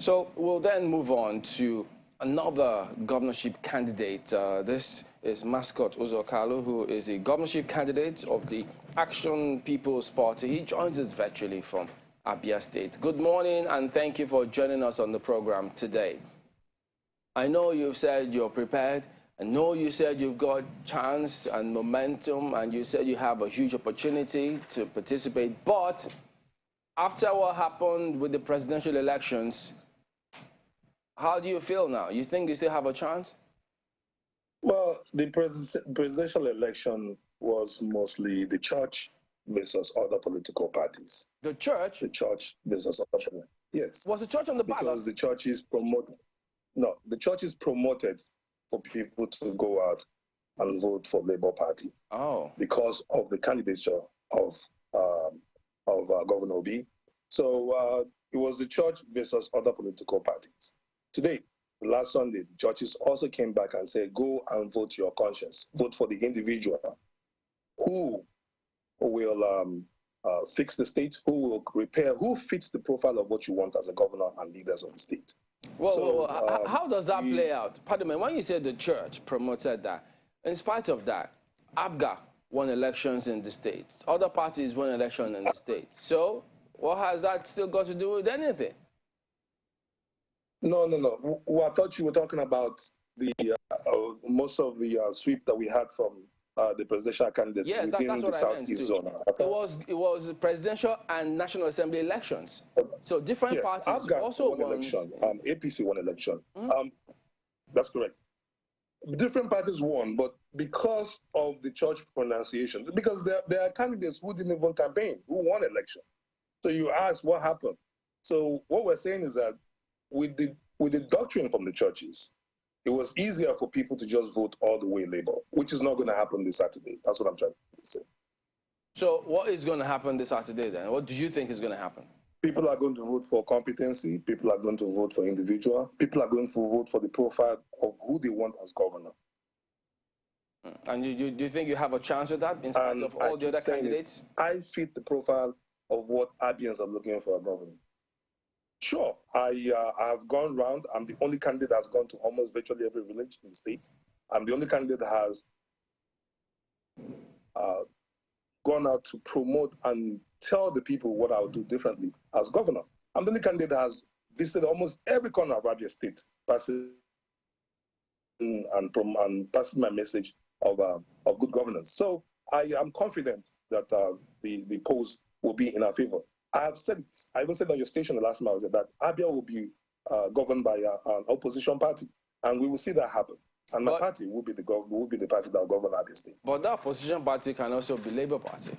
So we'll then move on to another governorship candidate. This is Mascot Uzokalo, who is a governorship candidate of the Action People's Party. He joins us virtually from Abia State. Good morning, and thank you for joining us on the program today. I know you've said you're prepared. I know you said you've got chance and momentum, and you said you have a huge opportunity to participate. But after what happened with the presidential elections, how do you feel now? You think you still have a chance? Well, the presidential election was mostly the church versus other political parties. The church? The church versus other political. Yes. Was the church on the ballot? Because the church is promoted. No, the church is promoted for people to go out and vote for Labour Party. Oh. Because of the candidature of Governor Obi. So it was the church versus other political parties. Today, last Sunday, the churches also came back and said, go and vote your conscience. Vote for the individual who will fix the state, who will repair, who fits the profile of what you want as a governor and leaders of the state. Well, how does that play out? Pardon me, when you say the church promoted that, in spite of that, ABGA won elections in the state. Other parties won elections in the state. So what has that still got to do with anything? No. Well, I thought you were talking about the most of the sweep that we had from the presidential candidate within the Southeast zone. It was presidential and National Assembly elections. So different parties ABGA also won election. APC won election. Mm. That's correct. Different parties won, but because of the church pronunciation, because there are candidates who didn't even campaign, who won election. So you ask what happened. So what we're saying is that with the doctrine from the churches, it was easier for people to just vote all the way Labour, which is not going to happen this Saturday. That's what I'm trying to say. So what is going to happen this Saturday then? What do you think is going to happen? People are going to vote for competency. People are going to vote for individual. People are going to vote for the profile of who they want as governor. And do you think you have a chance with that in spite of all the other candidates? I fit the profile of what Abians are looking for a governor. Sure, I have gone round. I'm the only candidate that's gone to almost virtually every village in the state. I'm the only candidate that has gone out to promote and tell the people what I would do differently as governor. I'm the only candidate that has visited almost every corner of Abia State, passing and passing my message of good governance. So I am confident that the polls will be in our favor. I have said it. I even said on your station the last time I was there that Abia will be governed by an opposition party, and we will see that happen. And my party will be the party that will govern Abia State. But that opposition party can also be Labour Party.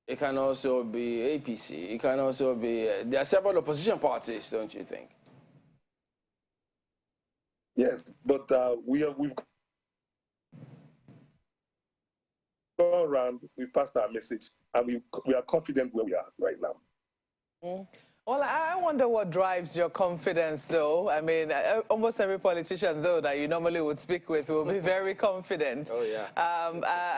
It can also be APC. It can also be. There are several opposition parties, don't you think? Yes, but we've gone around, we've passed our message, and we are confident where we are right now. Mm. Well, I wonder what drives your confidence, though. I mean, almost every politician, though, that you normally would speak with will be very confident. Oh, yeah.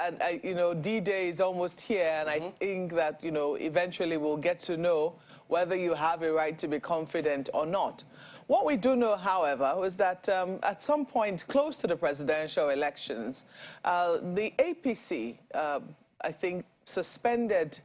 And you know, D-Day is almost here, and I think that, you know, eventually we'll get to know whether you have a right to be confident or not. What we do know, however, was that at some point close to the presidential elections, the APC, I think, suspended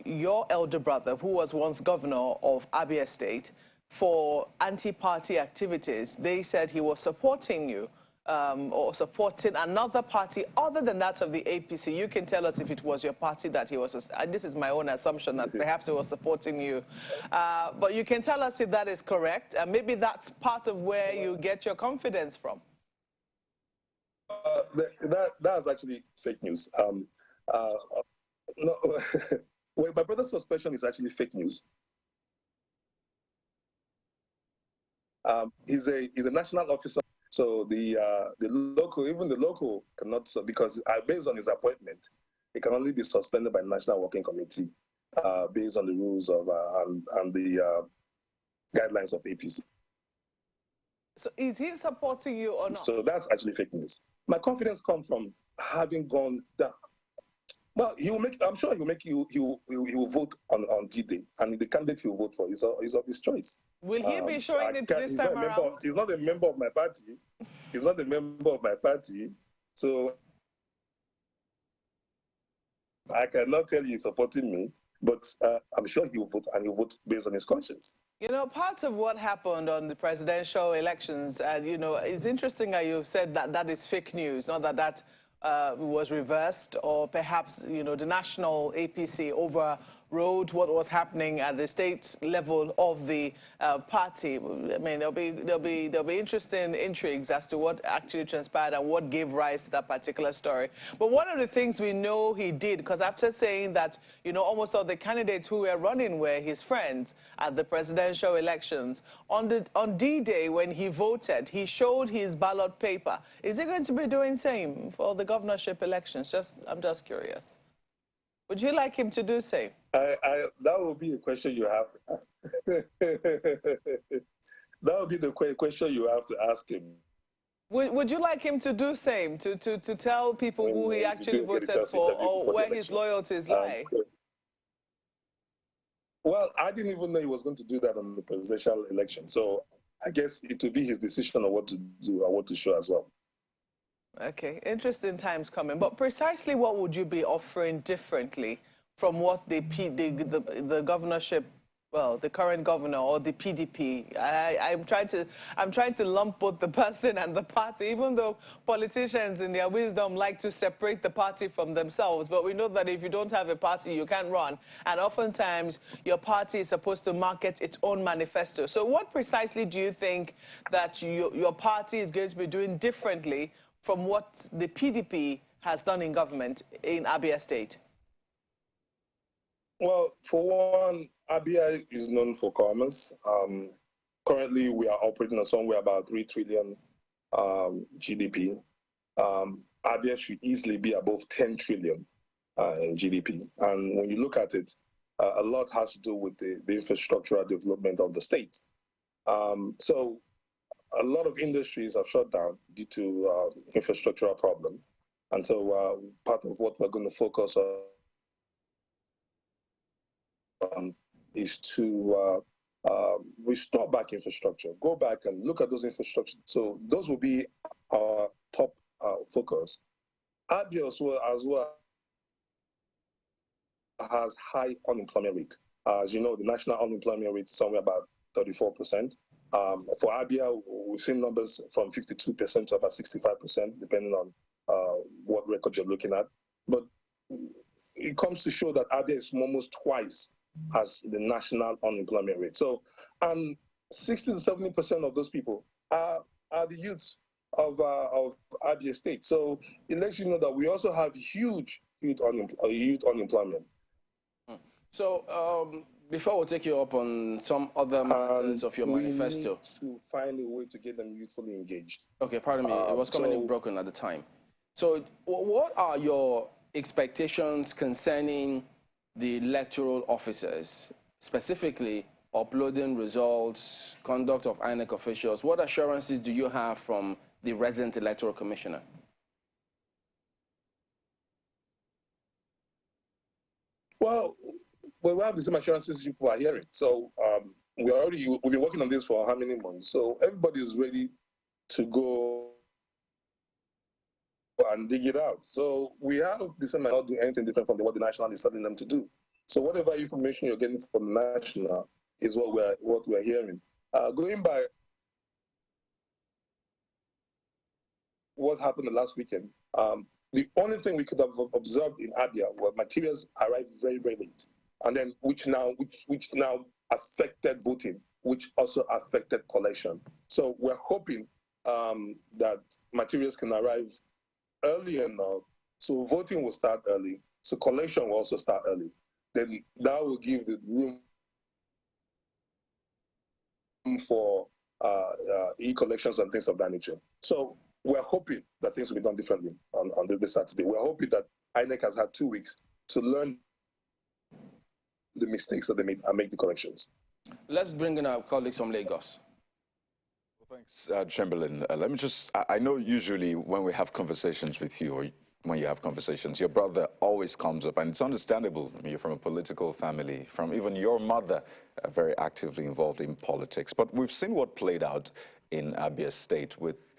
your elder brother, who was once governor of Abia State, for anti-party activities. They said he was supporting you or supporting another party other than that of the APC. You can tell us if it was your party that he was, this is my own assumption, that perhaps he was supporting you. But you can tell us if that is correct, and maybe that's part of where you get your confidence from. That's actually fake news. No, well, my brother's suspension is actually fake news. He's a national officer, so the local cannot, because based on his appointment, it can only be suspended by the National Working Committee based on the rules of and the guidelines of APC. So is he supporting you or not? So that's actually fake news. My confidence comes from having gone down. Well, he will make. I'm sure he will make you. He will vote on D-Day, and the candidate he will vote for is of his choice. Will he be showing it this time around? He's not a member of my party. He's not a member of my party. So I cannot tell you he's supporting me, but I'm sure he'll vote, and he'll vote based on his conscience. You know, part of what happened on the presidential elections, and, you know, it's interesting that you've said that that is fake news, not that that was reversed, or perhaps, you know, the national APC overrode what was happening at the state level of the party. I mean, there'll be interesting intrigues as to what actually transpired and what gave rise to that particular story. But one of the things we know he did, because after saying that, you know, almost all the candidates who were running were his friends at the presidential elections, on D-Day when he voted, he showed his ballot paper. Is he going to be doing the same for the governorship elections? I'm just curious. Would you like him to do same? That would be a question you have to ask. That would be the question you have to ask him. Would you like him to do same, to tell people who he actually voted for, or where his loyalties lie? Well, I didn't even know he was going to do that on the presidential election. So I guess it will be his decision on what to do or what to show as well. Okay, interesting times coming. But precisely what would you be offering differently from what the governorship, well, the current governor or the PDP? I'm trying to lump both the person and the party, even though politicians in their wisdom like to separate the party from themselves. But we know that if you don't have a party, you can't run. And oftentimes, your party is supposed to market its own manifesto. So what precisely do you think that your party is going to be doing differently from what the PDP has done in government in Abia State? Well, for one, Abia is known for commerce. Currently, we are operating on somewhere about 3 trillion GDP. Abia should easily be above 10 trillion in GDP. And when you look at it, a lot has to do with the infrastructural development of the state. So a lot of industries have shut down due to infrastructural problem. And so part of what we're going to focus on is to restore back infrastructure, go back and look at those infrastructure. So those will be our top focus. Abia as well has high unemployment rate. As you know, the national unemployment rate is somewhere about 34%. For Abia, we've seen numbers from 52% to about 65%, depending on what record you're looking at. But it comes to show that Abia is almost twice as the national unemployment rate. So, 60 to 70% of those people are the youths of Abia State. So it lets you know that we also have huge youth unemployment. So before we take you up on some other matters of your manifesto, we need to find a way to get them youthfully engaged. Okay, pardon me, it was coming in broken at the time. So what are your expectations concerning the electoral officers, specifically uploading results, conduct of INEC officials? What assurances do you have from the resident electoral commissioner? Well, we have the same assurances people are hearing. So we've been working on this for how many months? So everybody is ready to go and dig it out. So we have the same, not do anything different from what the national is telling them to do. So whatever information you're getting from the national is what we're hearing. Going by what happened the last weekend, the only thing we could have observed in Abia were materials arrived very, very late, and then which now affected voting, which also affected collection. So we're hoping that materials can arrive early enough, so voting will start early, so collection will also start early. Then that will give the room for e-collections and things of that nature. So we're hoping that things will be done differently on this Saturday. We're hoping that INEC has had 2 weeks to learn the mistakes that they made and make the corrections. Let's bring in our colleagues from Lagos. Well, thanks, Chamberlain. Let me just, I know usually when we have conversations with you, or when you have conversations. Your brother always comes up, and it's understandable. I mean, you're from a political family, from even your mother, very actively involved in politics. But we've seen what played out in Abia State with,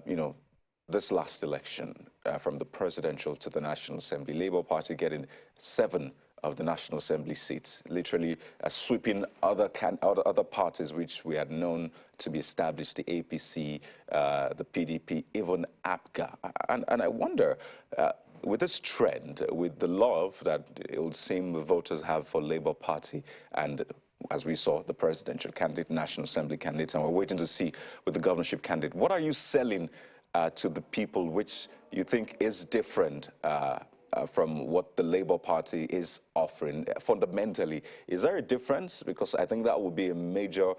you know, this last election, from the presidential to the National Assembly. Labour Party getting 7 of the National Assembly seats, literally sweeping other parties which we had known to be established, the APC, the PDP, even APGA. And I wonder, with this trend, with the love that it would seem the voters have for Labour Party, and as we saw, the presidential candidate, National Assembly candidate, and we're waiting to see with the governorship candidate, what are you selling to the people which you think is different from what the Labour Party is offering? Fundamentally, is there a difference? Because I think that would be a major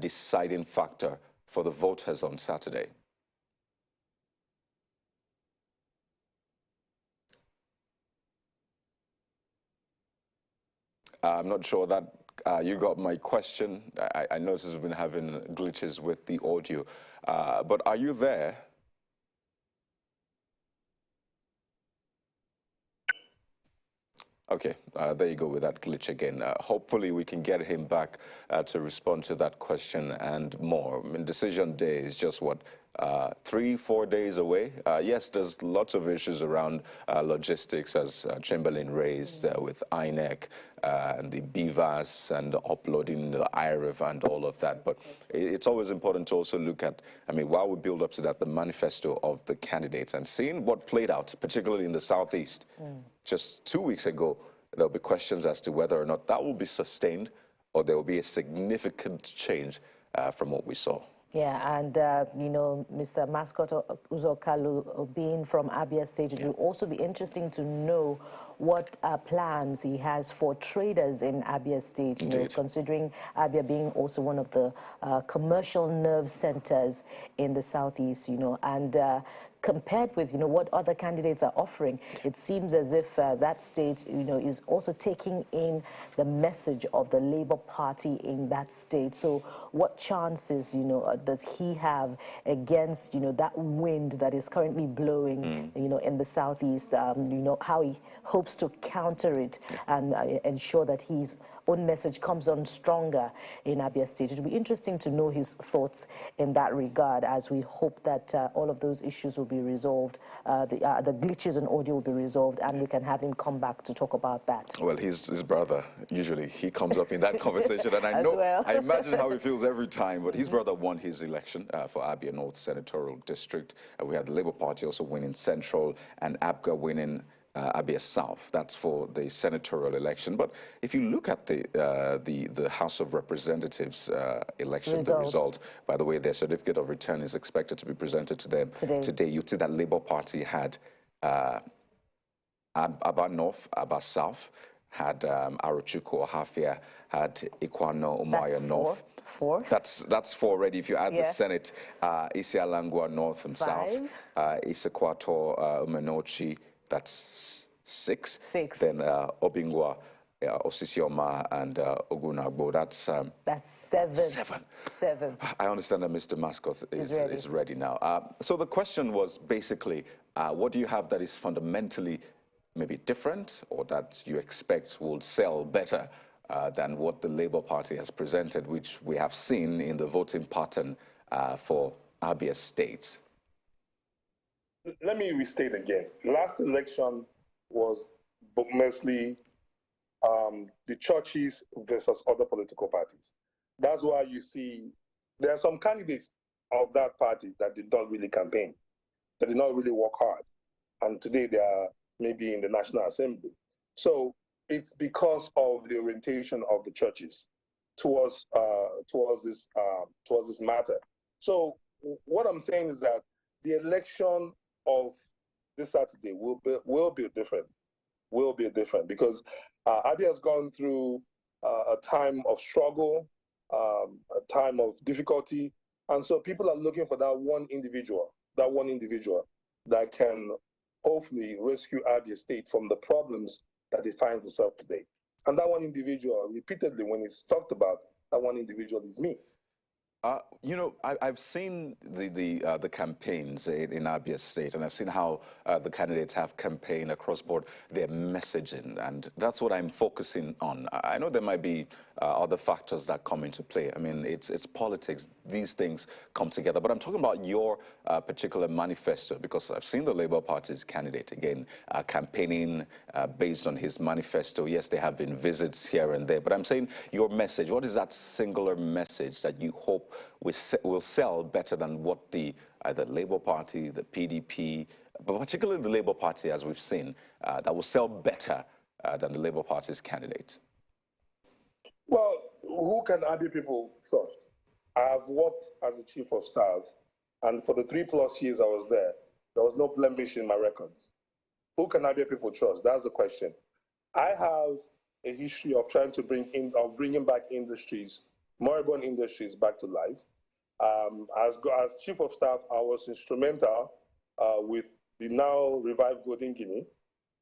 deciding factor for the voters on Saturday. I'm not sure that you got my question. I noticed we've been having glitches with the audio. But are you there? Okay, there you go with that glitch again. Hopefully we can get him back to respond to that question and more. I mean, decision day is just, what, 3-4 days away? Yes, there's lots of issues around logistics, as Chamberlain raised with INEC and the BVAS and uploading the IRIV and all of that. But it's always important to also look at, I mean, while we build up to that, the manifesto of the candidates and seeing what played out, particularly in the Southeast. Just 2 weeks ago, there'll be questions as to whether or not that will be sustained or there will be a significant change from what we saw. Yeah, and, you know, Mr. Mascot Uzokalu being from Abia State, it will also be interesting to know what plans he has for traders in Abia State, you know, considering Abia being also one of the commercial nerve centers in the Southeast, you know, and compared with, you know, what other candidates are offering, it seems as if that state, you know, is also taking in the message of the Labour Party in that state. So what chances, you know, does he have against, you know, that wind that is currently blowing, you know, in the Southeast, you know, how he hopes to counter it and ensure that his own message comes on stronger in Abia State. It will be interesting to know his thoughts in that regard, as we hope that all of those issues will be resolved, the glitches in audio will be resolved, and we can have him come back to talk about that. Well, his brother, usually he comes up in that conversation, and I know, I imagine how he feels every time, but his brother won his election for Abia North Senatorial District. We had the Labour Party also winning Central and APGA winning Abia South. That's for the senatorial election. But if you look at the House of Representatives election, the result, by the way, their certificate of return is expected to be presented to them today. You see that Labour Party had Aba North, Aba South, had Arochukwu Ohafia, had Ikwano Umaya North. That's 4 already. If you add the Senate, Isialangwa North and South, Isekwato Umenochi, that's 6. Then Obingwa, Osisioma, and Ogunagbo, that's 7. I understand that Mr. Mascot is ready now. So the question was basically, what do you have that is fundamentally maybe different, or that you expect will sell better than what the Labour Party has presented, which we have seen in the voting pattern for Abia State? Let me restate again. Last election was mostly the churches versus other political parties. That's why you see there are some candidates of that party that did not really campaign, that did not really work hard. And today they are maybe in the National Assembly. So it's because of the orientation of the churches towards this matter. So what I'm saying is that the election of this Saturday will be different because Abia has gone through a time of struggle, a time of difficulty, and so people are looking for that one individual that can hopefully rescue Abia State from the problems that it finds itself today. And that one individual, repeatedly, when it's talked about, that one individual is me. You know, I've seen the campaigns in Abia State, and I've seen how the candidates have campaigned across board their messaging, and that's what I'm focusing on. I know there might be other factors that come into play. I mean, it's politics; these things come together. But I'm talking about your particular manifesto, because I've seen the Labour Party's candidate again campaigning based on his manifesto. Yes, there have been visits here and there, but I'm saying your message. What is that singular message that you hope will sell better than what the either Labour Party, the PDP, but particularly the Labour Party, as we've seen, that will sell better than the Labour Party's candidate? Well, who can Abia people trust? I have worked as a chief of staff, and for the 3+ years I was there was no blemish in my records. Who can Abia people trust? That's the question. I have a history of trying to bringing back industries, moribund industries, back to life. As chief of staff, I was instrumental with the now revived Golden Guinea.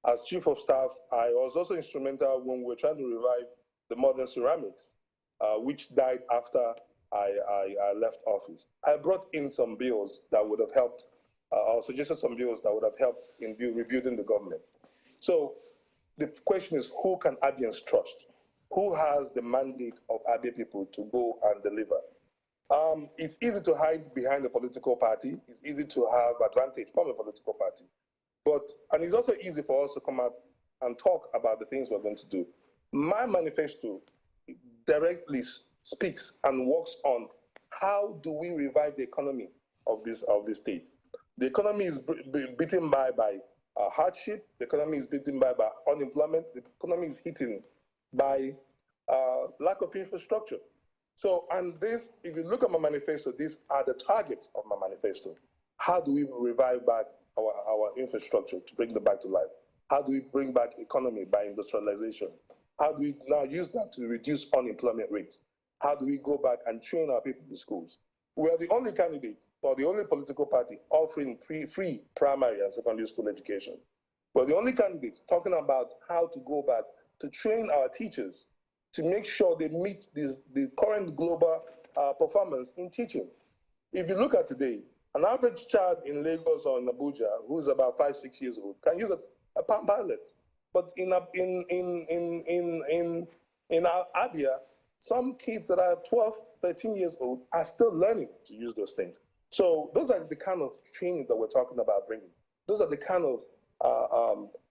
As chief of staff, I was also instrumental when we were trying to revive the modern ceramics, which died after I left office. I brought in some bills that would have helped, or suggested some bills that would have helped in rebuilding the government. So the question is, who can Abians trust? Who has the mandate of Abia people to go and deliver? It's easy to hide behind a political party. It's easy to have advantage from a political party. And it's also easy for us to come out and talk about the things we're going to do. My manifesto directly speaks and works on how do we revive the economy of this state. The economy is beaten by hardship. The economy is beaten by unemployment. The economy is hidden by lack of infrastructure. So, and this, if you look at my manifesto, these are the targets of my manifesto. How do we revive back our infrastructure to bring them back to life? How do we bring back economy by industrialization? How do we now use that to reduce unemployment rates? How do we go back and train our people in schools? We are the only candidate or the only political party offering free primary and secondary school education. We're the only candidates talking about how to go back to train our teachers to make sure they meet the current global performance in teaching. If you look at today, an average child in Lagos or in Abuja who's about 5-6 years old can use a Palm Pilot. But in Abia, some kids that are 12, 13 years old are still learning to use those things. So those are the kind of training that we're talking about bringing. Those are the kind of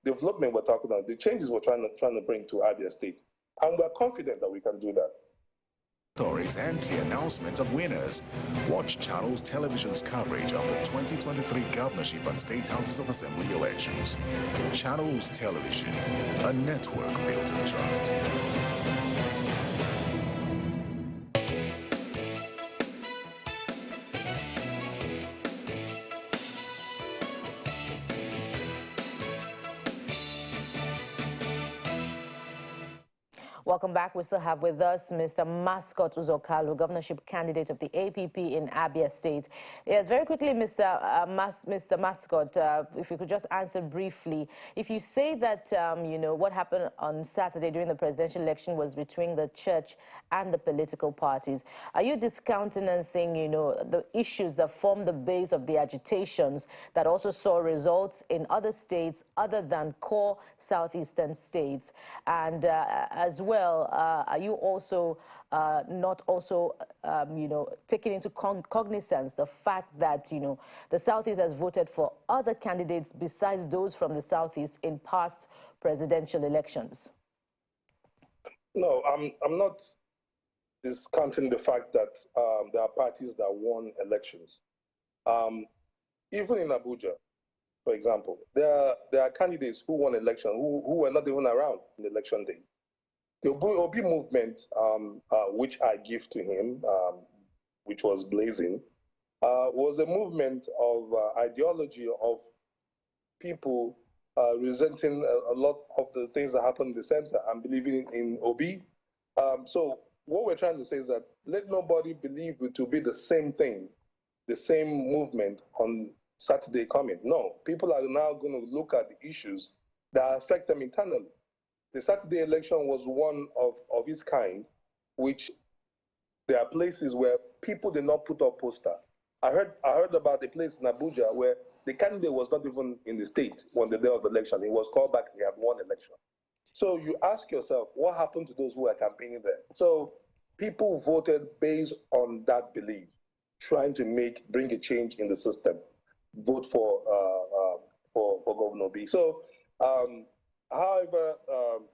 development we're talking about, the changes we're trying to bring to Abia State. And we're confident that we can do that. Stories and the announcement of winners. Watch Channels Television's coverage of the 2023 governorship and state houses of assembly elections. Channels Television, a network built on trust. Welcome back. We still have with us Mr. Mascot Uzor Kalu, governorship candidate of the APP in Abia State. Yes, very quickly, Mr. Mascot, if you could just answer briefly. If you say that, you know, what happened on Saturday during the presidential election was between the church and the political parties, are you discounting and saying, you know, the issues that form the base of the agitations that also saw results in other states other than core southeastern states? And as well, are you also not also, you know, taking into cognizance the fact that, you know, the Southeast has voted for other candidates besides those from the Southeast in past presidential elections? No, I'm not discounting the fact that there are parties that won elections. Even in Abuja, for example, there are candidates who won election who were not even around on election day. The Obi movement, which I give to him, which was blazing, was a movement of ideology of people resenting a lot of the things that happened in the center and believing in Obi. So what we're trying to say is that let nobody believe it to be the same thing, the same movement on Saturday coming. No, people are now going to look at the issues that affect them internally. The Saturday election was one of its kind, which there are places where people did not put up poster. I heard about a place in Abuja where the candidate was not even in the state on the day of the election. He was called back, he had won election. So you ask yourself, what happened to those who were campaigning there? So people voted based on that belief, trying to bring a change in the system, vote for Governor B. So, however,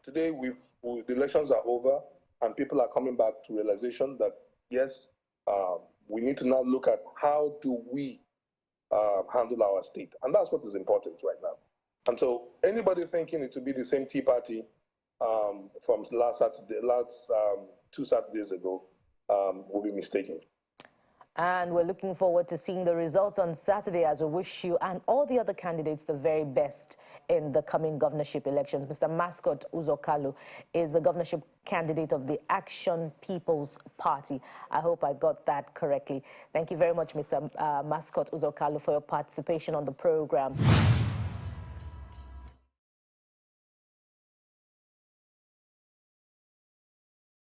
today the elections are over, and people are coming back to realization that yes, we need to now look at how do we handle our state, and that's what is important right now. And so, anybody thinking it to be the same Tea Party from last 2 Saturdays ago will be mistaken. And we're looking forward to seeing the results on Saturday, as we wish you and all the other candidates the very best in the coming governorship elections. Mr. Mascot Uzor Kalu is the governorship candidate of the Action People's Party. I hope I got that correctly. Thank you very much, Mr. Mascot Uzor Kalu, for your participation on the program.